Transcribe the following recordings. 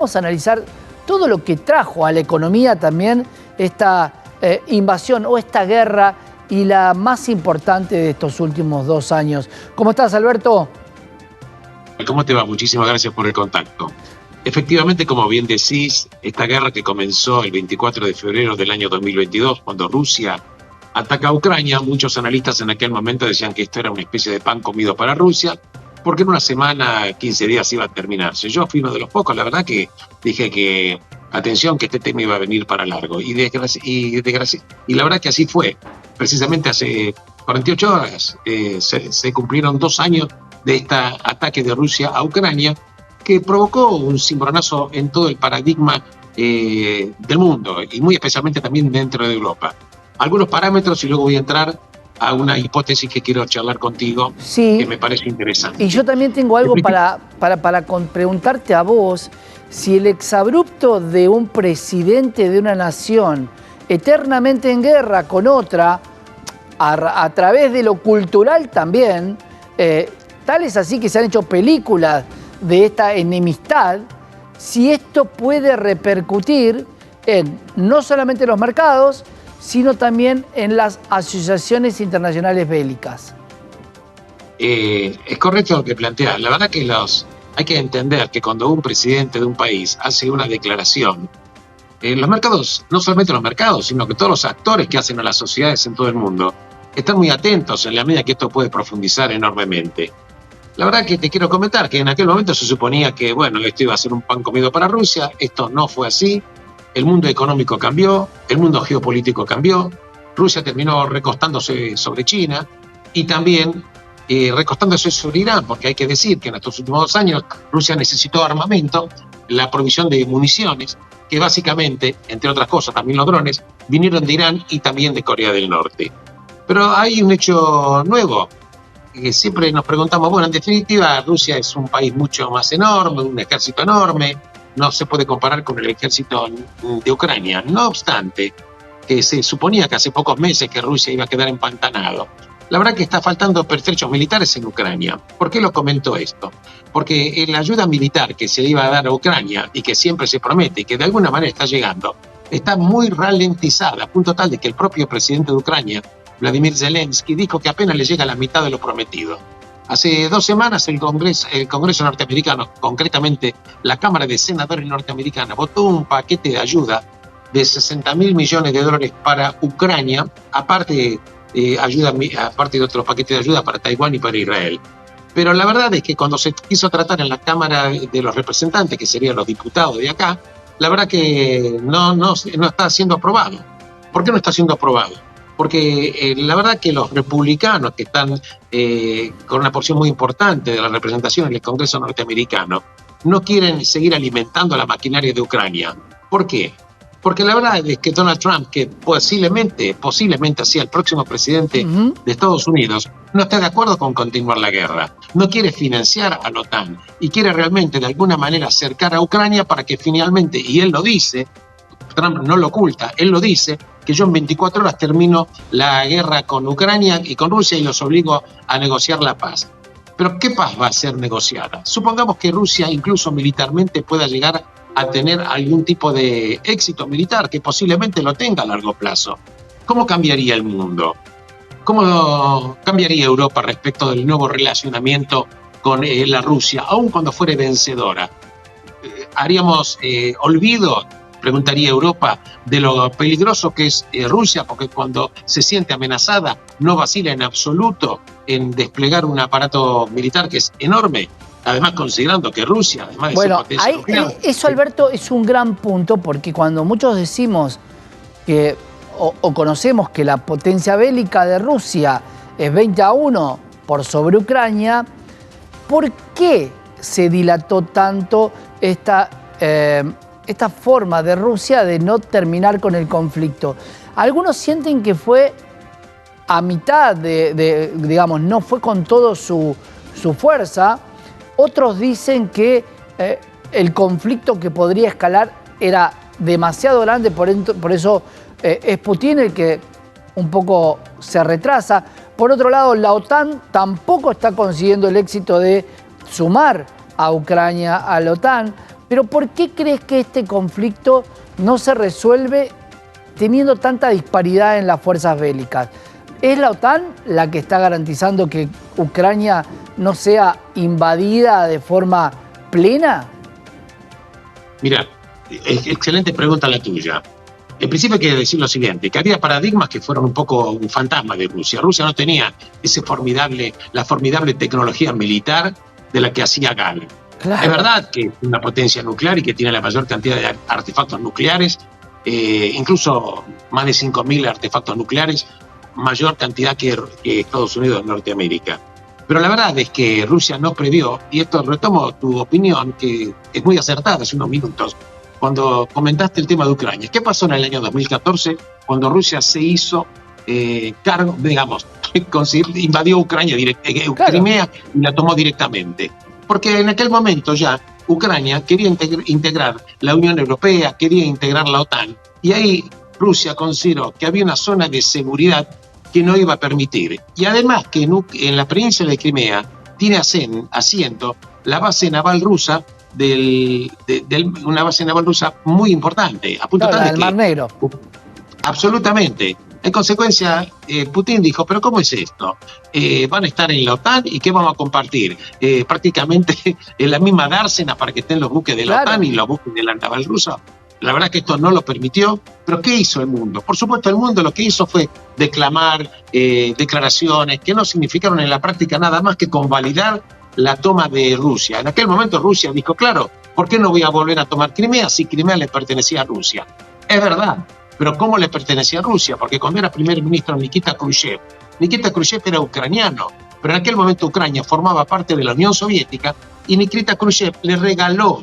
Vamos a analizar todo lo que trajo a la economía también esta invasión o esta guerra y la más importante de estos últimos 2 años. ¿Cómo estás, Alberto? ¿Cómo te va? Muchísimas gracias por el contacto. Efectivamente, como bien decís, esta guerra que comenzó el 24 de febrero del año 2022, cuando Rusia ataca a Ucrania, muchos analistas en aquel momento decían que esto era una especie de pan comido para Rusia, porque en una semana, 15 días iba a terminarse. Yo fui uno de los pocos, la verdad, que dije que, atención, que este tema iba a venir para largo. Y la verdad que así fue. Precisamente hace 48 horas se cumplieron 2 años de este ataque de Rusia a Ucrania, que provocó un cimbronazo en todo el paradigma del mundo, y muy especialmente también dentro de Europa. Algunos parámetros, y luego voy a entrar a una hipótesis que quiero charlar contigo, sí, que me parece interesante. Y yo también tengo algo para preguntarte a vos, si el exabrupto de un presidente de una nación eternamente en guerra con otra, a través de lo cultural también, tal es así que se han hecho películas de esta enemistad, si esto puede repercutir en no solamente los mercados, sino también en las asociaciones internacionales bélicas. Es correcto lo que planteas. La verdad que hay que entender que cuando un presidente de un país hace una declaración, los mercados, no solamente los mercados, sino que todos los actores que hacen a las sociedades en todo el mundo, están muy atentos en la medida que esto puede profundizar enormemente. La verdad que te quiero comentar que en aquel momento se suponía que, bueno, esto iba a ser un pan comido para Rusia. Esto no fue así. El mundo económico cambió, el mundo geopolítico cambió. Rusia terminó recostándose sobre China y también recostándose sobre Irán, porque hay que decir que en estos últimos 2 años Rusia necesitó armamento, la provisión de municiones, que básicamente, entre otras cosas, también los drones, vinieron de Irán y también de Corea del Norte. Pero hay un hecho nuevo, que siempre nos preguntamos, bueno, en definitiva, Rusia es un país mucho más enorme, un ejército enorme, no se puede comparar con el ejército de Ucrania. No obstante, que se suponía que hace pocos meses que Rusia iba a quedar empantanado. La verdad que está faltando pertrechos militares en Ucrania. ¿Por qué lo comento esto? Porque la ayuda militar que se iba a dar a Ucrania y que siempre se promete y que de alguna manera está llegando, está muy ralentizada, a punto tal de que el propio presidente de Ucrania, Vladimir Zelensky, dijo que apenas le llega la mitad de lo prometido. Hace 2 semanas el Congreso norteamericano, concretamente la Cámara de Senadores norteamericana, votó un paquete de ayuda de $60.000 millones para Ucrania, aparte de otro paquete de ayuda para Taiwán y para Israel. Pero la verdad es que cuando se quiso tratar en la Cámara de los Representantes, que serían los diputados de acá, la verdad que no está siendo aprobado. ¿Por qué no está siendo aprobado? Porque la verdad que los republicanos, que están con una porción muy importante de la representación en el Congreso norteamericano, no quieren seguir alimentando la maquinaria de Ucrania. ¿Por qué? Porque la verdad es que Donald Trump, que posiblemente sea el próximo presidente de Estados Unidos, no está de acuerdo con continuar la guerra. No quiere financiar a la OTAN y quiere realmente de alguna manera acercar a Ucrania para que finalmente, y él lo dice, Trump no lo oculta, él lo dice, que yo en 24 horas termino la guerra con Ucrania y con Rusia y los obligo a negociar la paz. Pero ¿qué paz va a ser negociada? Supongamos que Rusia incluso militarmente pueda llegar a tener algún tipo de éxito militar, que posiblemente lo tenga a largo plazo. ¿Cómo cambiaría el mundo? ¿Cómo cambiaría Europa respecto del nuevo relacionamiento con la Rusia, aun cuando fuere vencedora? ¿Haríamos olvido, preguntaría Europa, de lo peligroso que es Rusia, porque cuando se siente amenazada no vacila en absoluto en desplegar un aparato militar que es enorme? Además, considerando que Rusia, además de ser potencia nuclear... Eso, Alberto, es un gran punto, porque cuando muchos decimos que, o conocemos que la potencia bélica de Rusia es 20-1 por sobre Ucrania, ¿por qué se dilató tanto esta forma de Rusia de no terminar con el conflicto? Algunos sienten que fue a mitad digamos, no fue con toda su fuerza. Otros dicen que el conflicto que podría escalar era demasiado grande, por eso es Putin el que un poco se retrasa. Por otro lado, la OTAN tampoco está consiguiendo el éxito de sumar a Ucrania a la OTAN. Pero ¿por qué crees que este conflicto no se resuelve teniendo tanta disparidad en las fuerzas bélicas? ¿Es la OTAN la que está garantizando que Ucrania no sea invadida de forma plena? Mira, excelente pregunta la tuya. En principio hay que decir lo siguiente, que había paradigmas que fueron un poco un fantasma de Rusia. Rusia no tenía la formidable tecnología militar de la que hacía gala. Claro. Es verdad que es una potencia nuclear y que tiene la mayor cantidad de artefactos nucleares, incluso más de 5.000 artefactos nucleares, mayor cantidad que Estados Unidos de Norteamérica. Pero la verdad es que Rusia no previó, y esto retomo tu opinión, que es muy acertada hace unos minutos, cuando comentaste el tema de Ucrania. ¿Qué pasó en el año 2014 cuando Rusia se hizo cargo, digamos, invadió Ucrania, Claro. Crimea y la tomó directamente? Porque en aquel momento ya Ucrania quería integrar la Unión Europea, quería integrar la OTAN, y ahí Rusia consideró que había una zona de seguridad que no iba a permitir. Y además que en la península de Crimea tiene asiento la base naval rusa, una base naval rusa muy importante, a punto Claro, tal de del que... Mar Negro. Absolutamente. En consecuencia, Putin dijo, pero ¿cómo es esto? ¿Van a estar en la OTAN y qué vamos a compartir? Prácticamente en la misma dársena para que estén los buques de la Claro. OTAN y los buques de la naval rusa. La verdad que esto no lo permitió, pero ¿qué hizo el mundo? Por supuesto, el mundo lo que hizo fue declamar declaraciones que no significaron en la práctica nada más que convalidar la toma de Rusia. En aquel momento Rusia dijo, claro, ¿por qué no voy a volver a tomar Crimea si Crimea le pertenecía a Rusia? Es verdad, pero ¿cómo le pertenecía a Rusia? Porque cuando era primer ministro Nikita Khrushchev era ucraniano, pero en aquel momento Ucrania formaba parte de la Unión Soviética y Nikita Khrushchev le regaló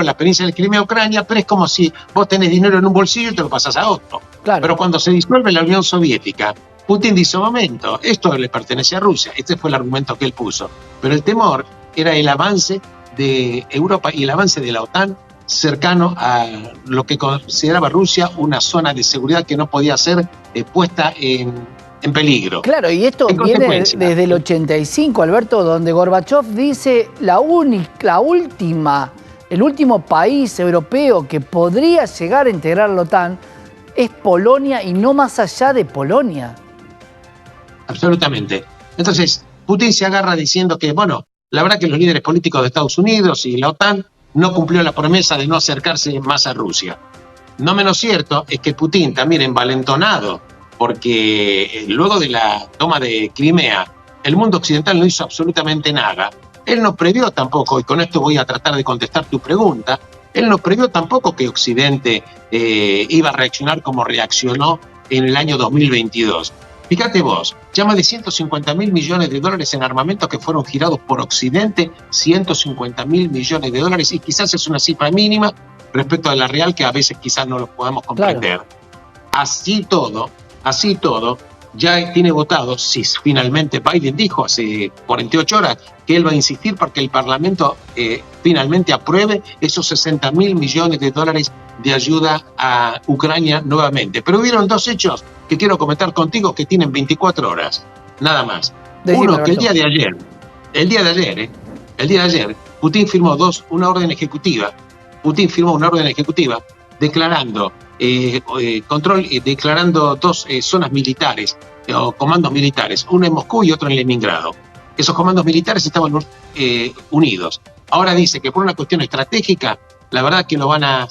la península de Crimea a Ucrania, pero es como si vos tenés dinero en un bolsillo y te lo pasás a otro. Claro. Pero cuando se disuelve la Unión Soviética, Putin dice, un momento, esto le pertenece a Rusia. Este fue el argumento que él puso. Pero el temor era el avance de Europa y el avance de la OTAN cercano a lo que consideraba Rusia una zona de seguridad que no podía ser puesta en peligro. Claro, y esto viene desde el 85, Alberto, donde Gorbachev dice el último país europeo que podría llegar a integrar la OTAN es Polonia y no más allá de Polonia. Absolutamente. Entonces, Putin se agarra diciendo que, bueno, la verdad que los líderes políticos de Estados Unidos y la OTAN no cumplió la promesa de no acercarse más a Rusia. No menos cierto es que Putin, también envalentonado, porque luego de la toma de Crimea, el mundo occidental no hizo absolutamente nada. Él no previó tampoco, y con esto voy a tratar de contestar tu pregunta, él no previó tampoco que Occidente iba a reaccionar como reaccionó en el año 2022. Fíjate vos, ya más de 150.000 millones de dólares en armamentos que fueron girados por Occidente, 150.000 millones de dólares, y quizás es una cifra mínima respecto a la real que a veces quizás no lo podemos comprender. Claro. Así todo, ya tiene votado, si finalmente Biden dijo hace 48 horas que él va a insistir para que el Parlamento finalmente apruebe esos 60.000 millones de dólares de ayuda a Ucrania nuevamente. Pero hubieron dos hechos que quiero comentar contigo que tienen 24 horas, nada más. Decime, uno, que el día de ayer, Putin firmó una orden ejecutiva declarando declarando dos zonas militares o comandos militares, uno en Moscú y otro en Leningrado. Esos comandos militares estaban unidos. Ahora dice que por una cuestión estratégica, la verdad que van a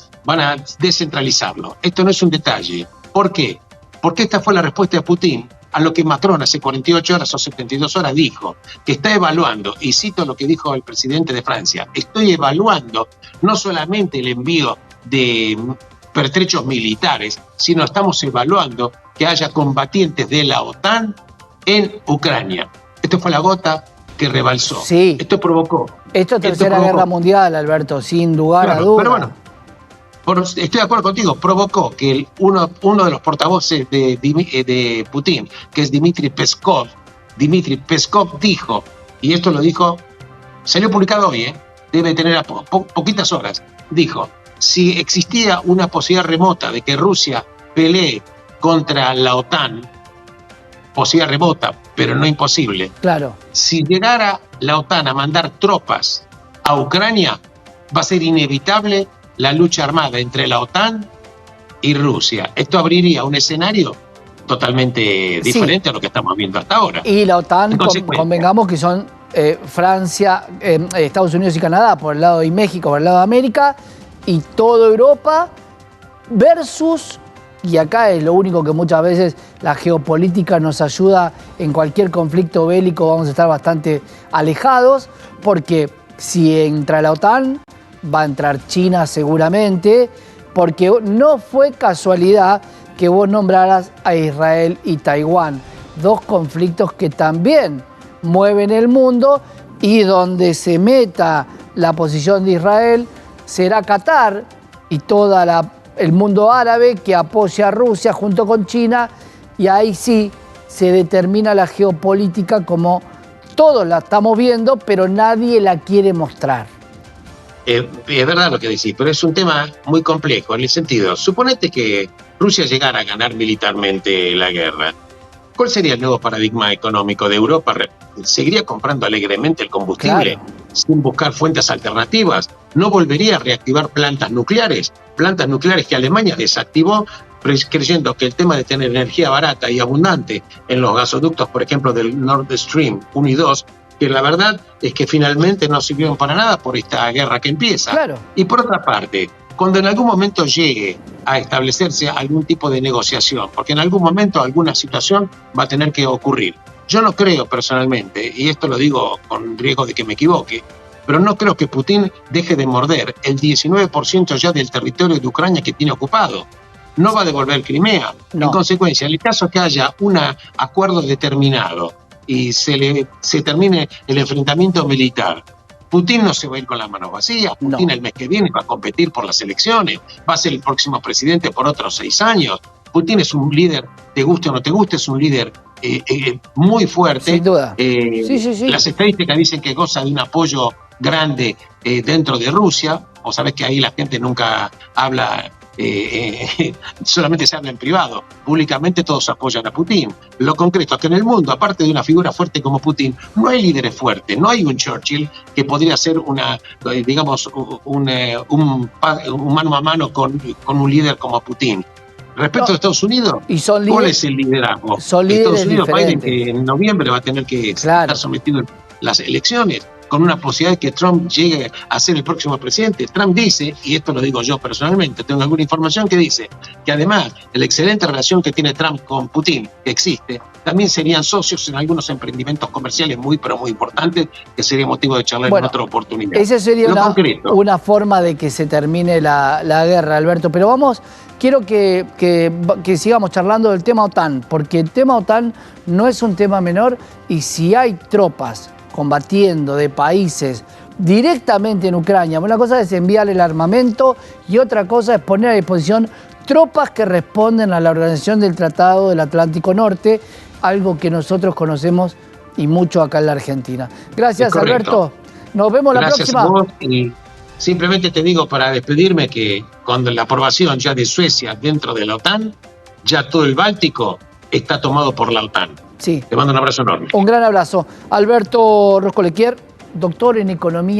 descentralizarlo. Esto no es un detalle. ¿Por qué? Porque esta fue la respuesta de Putin a lo que Macron hace 48 horas o 72 horas dijo, que está evaluando, y cito lo que dijo el presidente de Francia, estoy evaluando no solamente el envío de pertrechos militares, sino estamos evaluando que haya combatientes de la OTAN en Ucrania. Esto fue la gota que rebalsó. Sí. Esto provocó. Esto es Tercera Guerra Mundial, Alberto, sin lugar a dudas. Pero bueno, estoy de acuerdo contigo, provocó que uno de los portavoces de Putin, que es Dmitry Peskov dijo, y esto lo dijo, salió publicado hoy, debe tener poquitas horas, dijo, si existía una posibilidad remota de que Rusia pelee contra la OTAN, posibilidad remota, pero no imposible. Claro. Si llegara la OTAN a mandar tropas a Ucrania, va a ser inevitable la lucha armada entre la OTAN y Rusia. Esto abriría un escenario totalmente diferente a lo que estamos viendo hasta ahora. Y la OTAN, convengamos que son Francia, Estados Unidos y Canadá por el lado, y México por el lado de América, y toda Europa versus, y acá es lo único que muchas veces la geopolítica nos ayuda en cualquier conflicto bélico, vamos a estar bastante alejados, porque si entra la OTAN, va a entrar China seguramente, porque no fue casualidad que vos nombraras a Israel y Taiwán, dos conflictos que también mueven el mundo, y donde se meta la posición de Israel será Qatar y todo el mundo árabe que apoya a Rusia junto con China, y ahí sí se determina la geopolítica como todos la estamos viendo, pero nadie la quiere mostrar. Es verdad lo que decís, pero es un tema muy complejo en el sentido, suponete que Rusia llegara a ganar militarmente la guerra. ¿Cuál sería el nuevo paradigma económico de Europa? ¿Seguiría comprando alegremente el combustible, claro, sin buscar fuentes alternativas? ¿No volvería a reactivar plantas nucleares? Plantas nucleares que Alemania desactivó creyendo que el tema de tener energía barata y abundante en los gasoductos, por ejemplo, del Nord Stream 1 y 2, que la verdad es que finalmente no sirvieron para nada por esta guerra que empieza. Claro. Y por otra parte, cuando en algún momento llegue a establecerse algún tipo de negociación, porque en algún momento alguna situación va a tener que ocurrir. Yo no creo personalmente, y esto lo digo con riesgo de que me equivoque, pero no creo que Putin deje de morder el 19% ya del territorio de Ucrania que tiene ocupado. No va a devolver Crimea. No. En consecuencia, en el caso que haya un acuerdo determinado y se termine el enfrentamiento militar, Putin no se va a ir con las manos vacías. Putin el mes que viene va a competir por las elecciones, va a ser el próximo presidente por otros 6 años. Putin es un líder, te guste o no te guste, es un líder muy fuerte. Sin duda. Sí. Las estadísticas dicen que goza de un apoyo grande dentro de Rusia. Vos sabés que ahí la gente nunca habla, solamente se habla en privado. Públicamente todos apoyan a Putin. Lo concreto es que en el mundo, aparte de una figura fuerte como Putin, no hay líderes fuertes. No hay un Churchill que podría ser digamos, un mano a mano con un líder como Putin. Respecto a Estados Unidos, ¿cuál es el liderazgo? Estados Unidos, Biden, que en noviembre va a tener que estar sometido a las elecciones, con una posibilidad de que Trump llegue a ser el próximo presidente. Trump dice, y esto lo digo yo personalmente, tengo alguna información que dice que además de la excelente relación que tiene Trump con Putin, que existe, también serían socios en algunos emprendimientos comerciales muy, pero muy importantes, que sería motivo de charlar en otra oportunidad. Esa sería una forma de que se termine la guerra, Alberto. Pero quiero que sigamos charlando del tema OTAN, porque el tema OTAN no es un tema menor, y si hay tropas combatiendo de países directamente en Ucrania, una cosa es enviar el armamento y otra cosa es poner a disposición tropas que responden a la Organización del Tratado del Atlántico Norte, algo que nosotros conocemos y mucho acá en la Argentina. Gracias, Alberto. Nos vemos la próxima. Gracias a vos, y simplemente te digo para despedirme que con la aprobación ya de Suecia dentro de la OTAN, ya todo el Báltico está tomado por la OTAN. Sí. Te mando un abrazo enorme. Un gran abrazo. Alberto Roscolequier, doctor en Economía.